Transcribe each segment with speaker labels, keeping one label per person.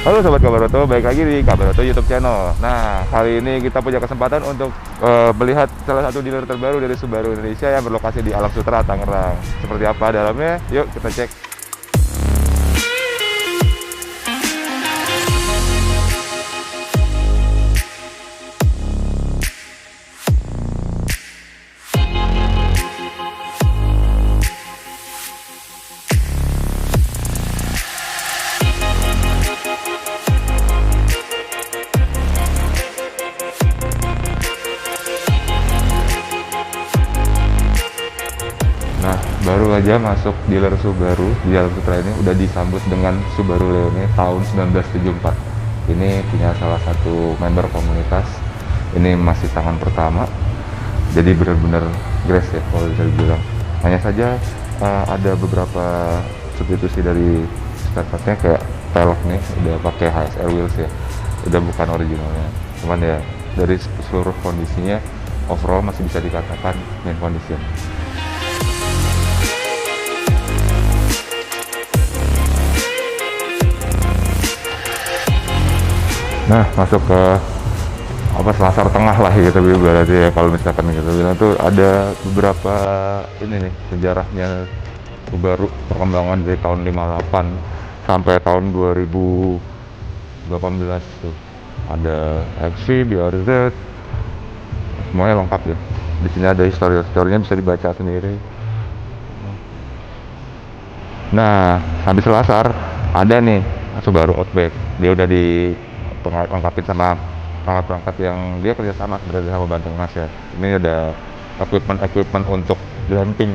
Speaker 1: Halo Sobat Kabaroto, balik lagi di Kabaroto YouTube channel. Nah, kali ini kita punya kesempatan untuk melihat salah satu dealer terbaru dari Subaru Indonesia yang berlokasi di Alam Sutera, Tangerang. Seperti apa dalamnya? Yuk kita cek. Nah, baru aja masuk dealer Subaru di Alam Sutera ini udah disambut dengan Subaru Leone tahun 1974. Ini punya salah satu member komunitas. Ini masih tangan pertama. Jadi benar-benar grace ya kalau bisa dibilang. Hanya saja ada beberapa substitusi dari spare partnya kayak pelek nih udah pakai HSR wheels ya. Udah bukan originalnya. Cuman ya dari seluruh kondisinya overall masih bisa dikatakan mint condition. Nah, masuk ke apa selasar tengah lah gitu berarti ya, kalau misalkan gitu bilang tuh ada beberapa ini nih sejarahnya Subaru, perkembangan dari tahun 58 sampai tahun 2018 tuh. Ada XV, BRZ, semuanya lengkap ya. Di sini ada historinya bisa dibaca sendiri. Nah, habis selasar ada nih Subaru Outback. Dia udah lengkapin sama perangkat-perangkat yang dia kerjasama sebenarnya sama Banting Mas ya. Ini ada equipment untuk glamping.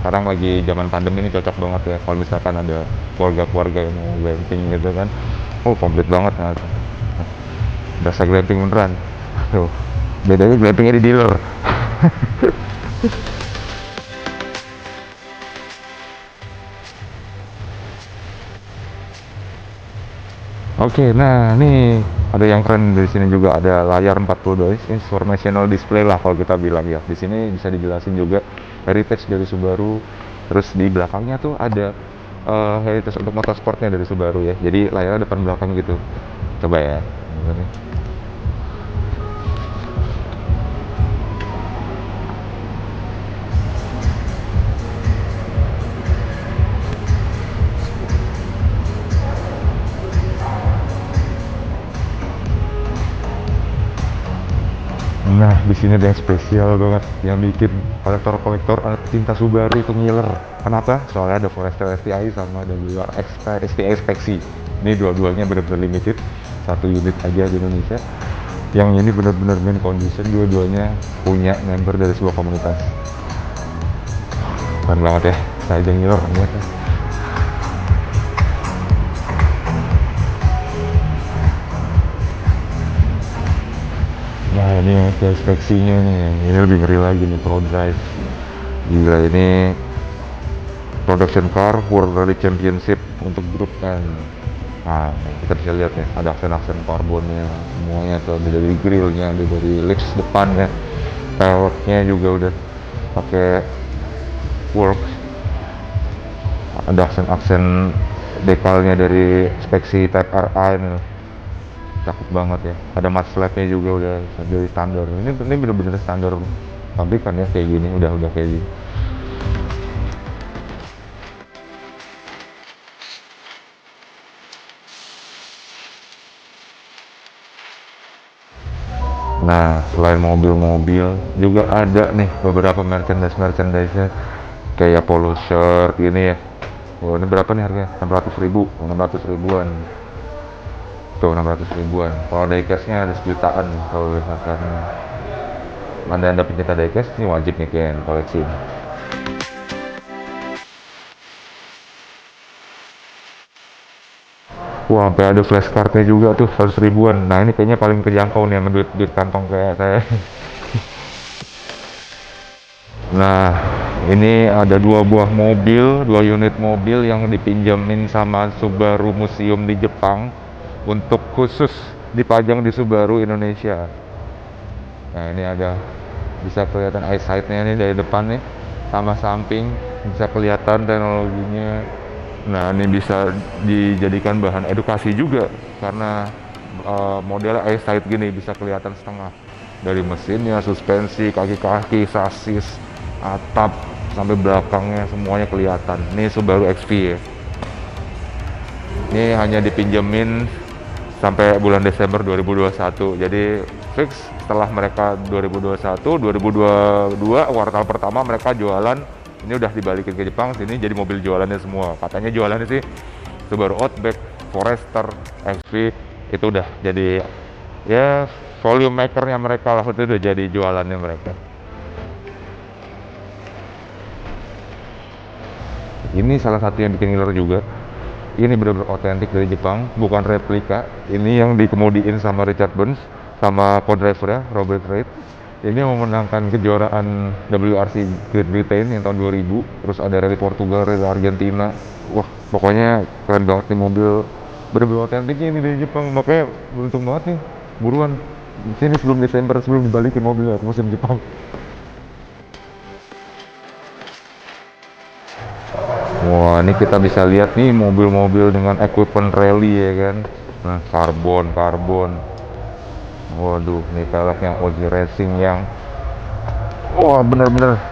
Speaker 1: Sekarang lagi zaman pandemi ini cocok banget ya kalau misalkan ada keluarga-keluarga yang mau glamping gitu kan. Oh, komplit banget nah. Berasa glamping beneran. Tuh. Bedanya glampingnya di dealer. Oke, nah nih ada yang keren di sini juga, ada layar 42 inch informational display lah kalau kita bilang ya. Di sini bisa dijelasin juga heritage dari Subaru. Terus di belakangnya tuh ada heritage untuk motorsportnya dari Subaru ya. Jadi layarnya depan belakang gitu. Coba ya. Nah, di sini ada yang spesial banget yang bikin kolektor-kolektor cinta Subaru itu ngiler. Kenapa? Soalnya ada Forester STI sama ada juga STI Speksi. Ini dua-duanya benar-benar limited, satu unit aja di Indonesia. Yang ini benar-benar main condition, dua-duanya punya member dari sebuah komunitas. Keren banget ya, saya aja ngiler banget ya. Nah ini yang inspeksinya nih, ini lebih ngeri lagi nih, Pro Drive. Gila, ini production car World Rally Championship untuk grup kan. Nah kita bisa lihat nih, ada aksen-aksen karbonnya semuanya tuh, dari grillnya, dari lips depan ya, peleknya juga udah pakai works. Ada aksen-aksen dekalnya dari speksi Type RA ini, cakep banget ya. Ada mat flapnya juga udah dari standar. Ini bener-bener standar pabrikan ya, kayak gini udah kayak gini. Nah, selain mobil-mobil juga ada nih beberapa merchandise-nya kayak polo shirt ini ya. Oh, ini berapa nih harganya? 600 ribu, 600 ribuan. Tuh, 600 ribuan. Kalau diecast-nya ada sejutaan nih, kalau misalkan anda pencinta diecast, ini wajib nih kalian koleksi. Wah, sampai ada flashcardnya juga tuh, 100 ribuan. Nah, ini kayaknya paling terjangkau nih sama duit kantong kayak saya. Nah, ini ada dua unit mobil yang dipinjemin sama Subaru Museum di Jepang untuk khusus dipajang di Subaru Indonesia. Nah, ini ada, bisa kelihatan eyesight-nya nih dari depan nih sama samping, bisa kelihatan teknologinya. Nah, ini bisa dijadikan bahan edukasi juga karena modelnya eyesight gini bisa kelihatan setengah dari mesinnya, suspensi, kaki-kaki, sasis, atap sampai belakangnya semuanya kelihatan. Ini Subaru XV ya. Ini hanya dipinjemin sampai bulan Desember 2021. Jadi fix setelah mereka 2021, 2022 kuartal pertama mereka jualan. Ini udah dibalikin ke Jepang sini jadi mobil jualannya semua. Katanya jualannya sih Subaru Outback, Forester, XV itu udah jadi ya volume makernya mereka lah, itu udah jadi jualannya mereka. Ini salah satu yang bikin ngiler juga. Ini benar-benar otentik dari Jepang, bukan replika. Ini yang dikemudiin sama Richard Burns sama co-driver ya Robert Reid. Ini memenangkan kejuaraan WRC Great Britain yang tahun 2000, terus ada rally Portugal, rally Argentina. Wah, pokoknya keren banget nih mobil, bener-bener otentik ini dari Jepang. Makanya beruntung banget nih, buruan di sini sebelum Desember, sebelum dibalikin mobilnya ke musim Jepang. Wah, ini kita bisa lihat nih mobil-mobil dengan equipment rally ya kan. Nah, karbon. Waduh, nih velg yang OG Racing yang wah bener-bener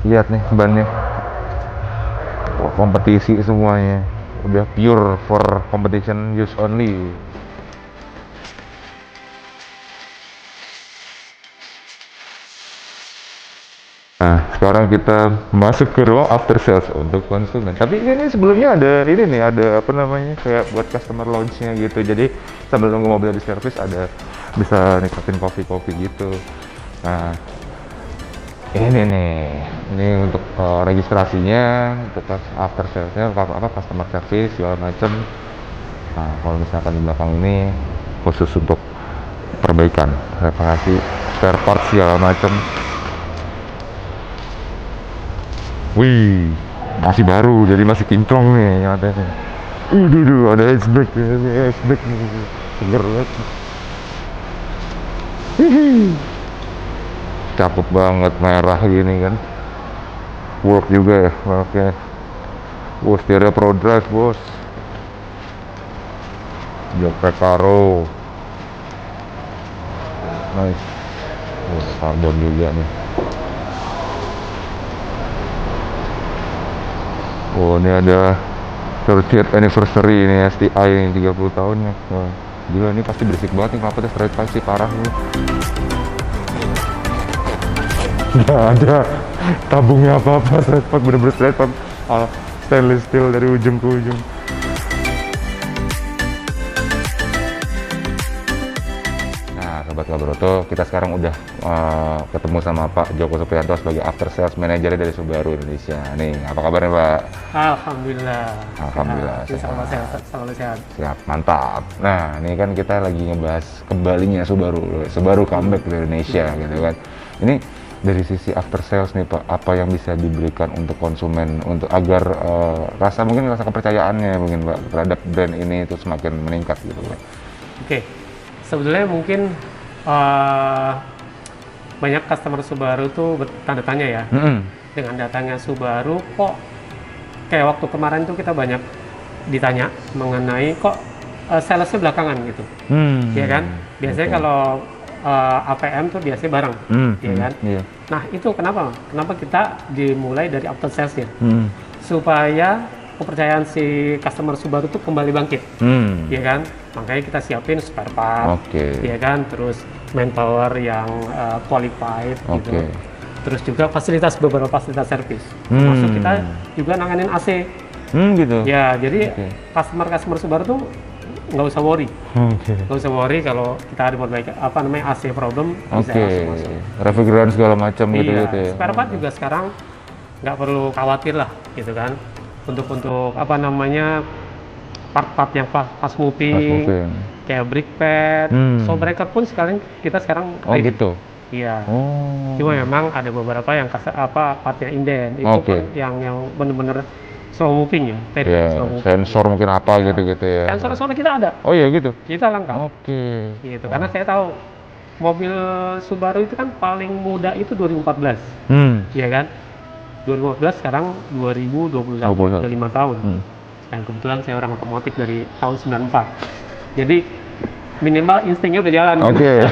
Speaker 1: lihat nih bannya. Wah, kompetisi semuanya. Udah pure for competition use only. Nah, sekarang kita masuk ke ruang after sales untuk konsumen. Tapi ini sebelumnya ada ini nih, ada apa namanya, kayak buat customer lounge-nya gitu. Jadi sambil nunggu mobil di servis ada bisa nikmatin kopi-kopi gitu. Nah, ini nih, ini untuk registrasinya, untuk after sales-nya, apa customer service segala macem. Nah, kalau misalkan di belakang ini khusus untuk perbaikan, reparasi, spare parts segala macem. Wih, masih baru, jadi masih kinclong nih nyatanya. Ada hatchback nih, seger banget. Hihi, cakep banget, merah gini kan. Work juga ya, oke. Bos, stereo Pro Drive bos. Jok Recaro, nice. Karbon juga nih. Oh, ini ada 30th anniversary ini STI ini 30 tahunnya. Wah, gila ini pasti berisik banget nih, kenapa tuh straight pipe sih, parah nih. Nggak ada tabungnya apa-apa, straight pipe, bener-bener straight pipe, stainless steel dari ujung ke ujung. Nah, Sobat Kabroto, kita sekarang udah ketemu sama Pak Joko Supriyanto sebagai after sales manager dari Subaru Indonesia. Nih, apa kabarnya Pak?
Speaker 2: Alhamdulillah.
Speaker 1: Alhamdulillah,
Speaker 2: Selalu
Speaker 1: sehat.
Speaker 2: sehat, selalu sehat.
Speaker 1: Siap, mantap. Nah, ini kan kita lagi ngebahas kembalinya Subaru comeback ke Indonesia gitu kan. Ini dari sisi after sales nih Pak, apa yang bisa diberikan untuk konsumen untuk agar rasa kepercayaannya mungkin Pak terhadap brand ini itu semakin meningkat gitu Pak.
Speaker 2: Oke, sebetulnya mungkin eh, banyak customer Subaru tuh bertanda tanya ya. Dengan datangnya Subaru kok kayak waktu kemarin tuh kita banyak ditanya mengenai kok salesnya belakangan gitu. Ya kan? Biasanya
Speaker 1: Oke.
Speaker 2: kalau APM tuh biasanya bareng, ya kan?
Speaker 1: Iya.
Speaker 2: Nah itu kenapa? Kenapa kita dimulai dari after salesnya? Supaya kepercayaan si customer Subaru tuh kembali bangkit, ya kan? Makanya kita siapin spare part,
Speaker 1: Oke.
Speaker 2: ya kan? Terus manpower yang qualified, gitu.
Speaker 1: Oke.
Speaker 2: Terus juga beberapa fasilitas servis. Termasuk kita juga nanganin AC.
Speaker 1: Gitu.
Speaker 2: Ya, jadi
Speaker 1: Oke.
Speaker 2: customer Subaru tuh nggak usah worry.
Speaker 1: Oke.
Speaker 2: Nggak usah worry kalau kita ada perbaikan AC problem bisa
Speaker 1: Oke.
Speaker 2: langsung masuk.
Speaker 1: Refrigeran segala macam gitu
Speaker 2: Iya,
Speaker 1: ya.
Speaker 2: spare part juga sekarang nggak perlu khawatir lah, gitu kan. Untuk part-part yang fast moving, kayak brake pad, show breaker pun kita sekarang
Speaker 1: Oh gitu.
Speaker 2: Iya.
Speaker 1: Oh.
Speaker 2: Cuma memang ada beberapa yang partnya inden itu
Speaker 1: Oke.
Speaker 2: yang bener-bener slow moving ya, very
Speaker 1: Ya,
Speaker 2: slow moving.
Speaker 1: sensor mungkin apa gitu ya.
Speaker 2: Sensor kita ada,
Speaker 1: Oh iya gitu.
Speaker 2: kita lengkap.
Speaker 1: Oke.
Speaker 2: Gitu. Karena saya tahu mobil Subaru itu kan paling muda itu 2014, ya kan? 2014 sekarang 2021, udah 5 tahun. Dan kebetulan saya orang otomotif dari tahun 94. Jadi minimal instingnya udah jalan.
Speaker 1: Oke.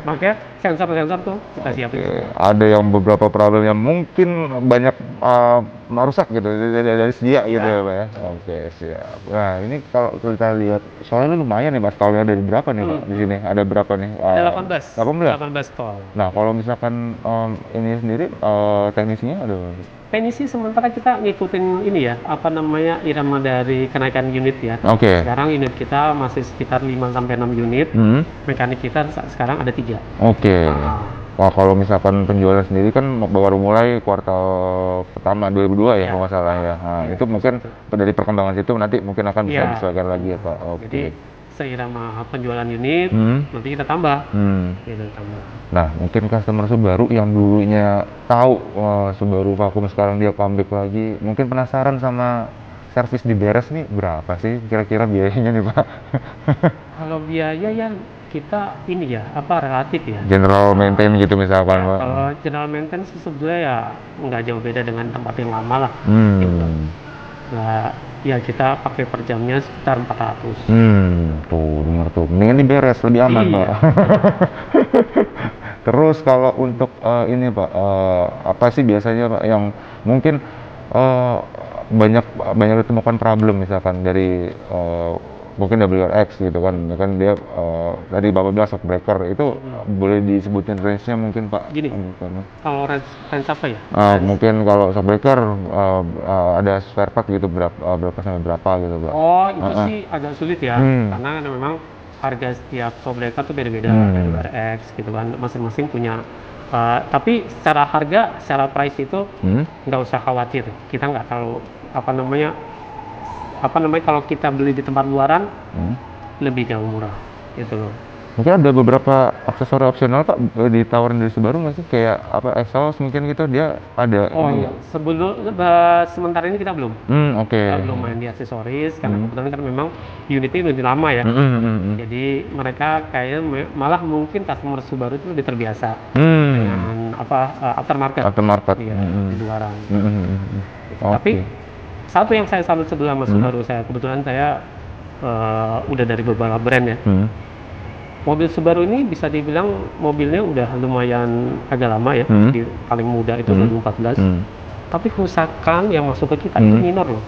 Speaker 2: Makanya sensor-sensor tuh kita siapin.
Speaker 1: Ada yang beberapa problem yang mungkin banyak merusak gitu dari sedia gitu ya Pak ya. Oke, siap. Nah ini kalau kita lihat soalnya lumayan nih Mas, tahunnya dari berapa nih Pak di sini? Ada berapa nih?
Speaker 2: 18 tol.
Speaker 1: Nah kalau misalkan ini sendiri teknisinya ada
Speaker 2: Teknisi sementara kita ngikutin ini ya, apa namanya, irama dari kenaikan unit ya.
Speaker 1: Oke.
Speaker 2: Sekarang unit kita masih sekitar 5-6 unit. Mekanik kita sekarang ada 3.
Speaker 1: Oke. Wah kalau misalkan penjualan sendiri kan baru mulai kuartal pertama 2002 ya kalau nggak salah ya. Nah, itu mungkin dari perkembangan situ nanti mungkin akan bisa disesuaikan lagi ya Pak. Oke.
Speaker 2: Jadi seirama penjualan unit nanti kita tambah. Gitu, tambah.
Speaker 1: Nah mungkin customer Subaru yang dulunya tahu Subaru vakum sekarang dia comeback lagi, mungkin penasaran sama servis di beres nih berapa sih kira-kira biayanya nih Pak?
Speaker 2: Kalau biaya ya kita ini ya apa relatif ya.
Speaker 1: General maintain gitu misalkan Pak.
Speaker 2: Kalau general maintenance sebetulnya ya nggak jauh beda dengan tempat yang lama lah. Gitu. Nah, ya kita pakai per jamnya sekitar 400.
Speaker 1: Tuh dengar tuh. Mendingan diberes lebih aman Pak. Terus kalau untuk ini Pak, apa sih biasanya Pak yang mungkin banyak ditemukan problem misalkan dari mungkin WRX gitu kan dia tadi Bapak bilang shock breaker itu boleh disebutin range-nya mungkin Pak?
Speaker 2: Gini, kalau range apa ya?
Speaker 1: Mungkin kalau shock breaker ada spare part gitu berapa sampai berapa gitu Pak?
Speaker 2: Oh itu sih agak sulit ya, karena memang harga setiap shock breaker tuh beda-beda dari WRX gitu kan, masing-masing punya. Tapi secara harga, secara price itu nggak usah khawatir, kita nggak terlalu apa namanya kalau kita beli di tempat luaran lebih jauh murah gitu loh.
Speaker 1: Mungkin ada beberapa aksesoris opsional Pak ditawarin dari Subaru nggak sih, kayak apa exhaust mungkin gitu dia ada?
Speaker 2: Oh iya, sementara ini kita belum. Kita belum main di aksesoris karena kebetulan kan memang unitnya udah lama ya. Jadi mereka kayaknya malah mungkin customer Subaru itu lebih terbiasa dengan aftermarket. Iya, di luaran. Tapi satu yang saya salut sebelah sama Subaru, kebetulan saya udah dari beberapa brand ya. Mobil Subaru ini bisa dibilang mobilnya udah lumayan agak lama ya, paling muda itu 2014. Tapi kerusakan yang masuk ke kita itu minor loh.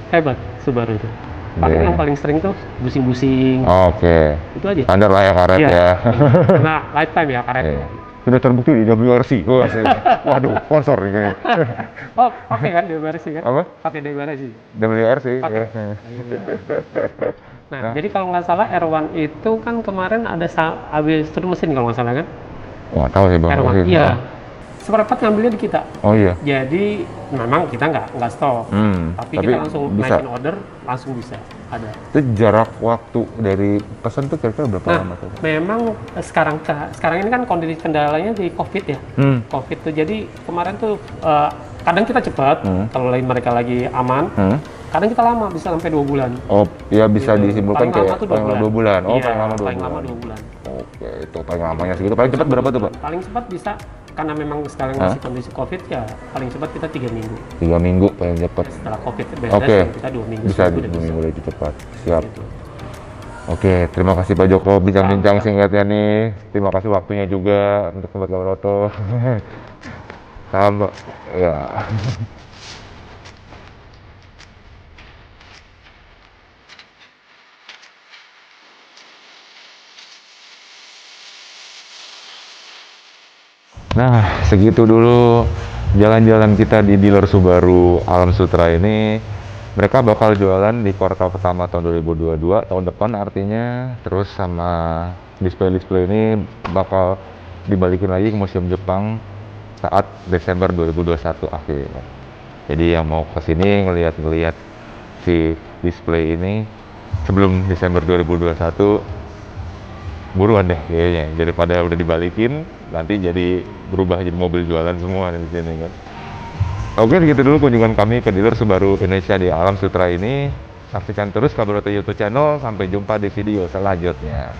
Speaker 2: Hebat Subaru itu. Paling yang paling sering tuh busing-busing. Itu aja.
Speaker 1: Standar lah ya karet ya.
Speaker 2: Nah, lifetime ya karet.
Speaker 1: Sudah terbukti di WRC. Waduh, sponsor nih kayaknya.
Speaker 2: Oh, pakai kan WRC kan?
Speaker 1: Apa?
Speaker 2: Pakai WRC.
Speaker 1: WRC.
Speaker 2: Nah, jadi kalau nggak salah R1 itu kan kemarin ada habis turun mesin kalau nggak salah kan?
Speaker 1: Wah, tahu sih Bang.
Speaker 2: R1, iya. Seperempat ngambilnya di kita.
Speaker 1: Oh iya.
Speaker 2: Jadi memang kita nggak stok, tapi kita langsung naikin order, langsung bisa ada.
Speaker 1: Itu jarak waktu dari pesan tuh kira-kira berapa lama tuh?
Speaker 2: Memang sekarang ini kan kondisi kendalanya di COVID ya. COVID tuh jadi kemarin tuh kadang kita cepat kalau mereka lagi aman. Kadang kita lama, bisa sampai 2 bulan.
Speaker 1: Oh, ya bisa
Speaker 2: gitu.
Speaker 1: disimpulkan kayak paling lama 2 bulan. Oh,
Speaker 2: iya,
Speaker 1: paling lama 2
Speaker 2: bulan.
Speaker 1: Oke, itu paling lamanya segitu. Paling cepat berapa tuh, Pak?
Speaker 2: Paling cepat bisa, karena memang sekarang masih kondisi COVID ya, paling cepat kita 3 minggu.
Speaker 1: 3 minggu paling cepat.
Speaker 2: Setelah COVID beres, kita 2 minggu.
Speaker 1: Bisa 2 minggu lebih cepat. Siap. Gitu. Oke, terima kasih Pak Joko bincang-bincang singkatnya nih. Terima kasih waktunya juga untuk Sobat Gawroto. Salam, Pak. Ya. Nah, segitu dulu jalan-jalan kita di dealer Subaru Alam Sutra ini. Mereka bakal jualan di kuartal pertama tahun 2022, tahun depan artinya. Terus sama display-display ini bakal dibalikin lagi ke Museum Jepang saat Desember 2021 akhir. Jadi yang mau kesini ngeliat-ngeliat si display ini sebelum Desember 2021, buruan deh kayaknya, daripada udah dibalikin nanti jadi berubah jadi mobil jualan semua di sini kan. Oke, segitu dulu kunjungan kami ke dealer Subaru Indonesia di Alam Sutra ini. Saksikan terus Gawroto YouTube channel. Sampai jumpa di video selanjutnya.